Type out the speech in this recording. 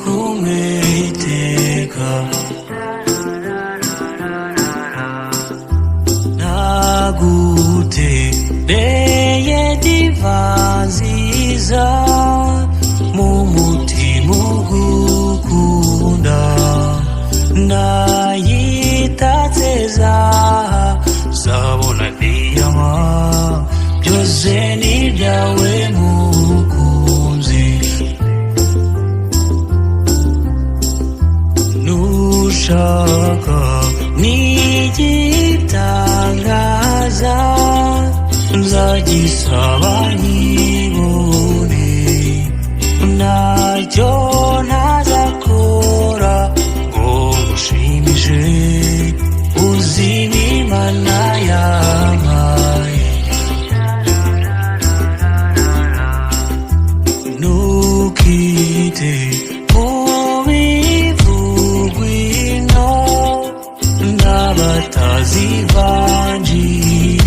kumwe iteka nagutereye diva nziza mu mutima ugukunda nayitatse zabona diyama byose ni ibyawe mukunzi nushaka nigitangaza nzagisaba nkibone ntacyo ntazakora ngo ngushimishe uzima Imana yampaye ntukite kubivugwa ino n'abatazi ivanjiri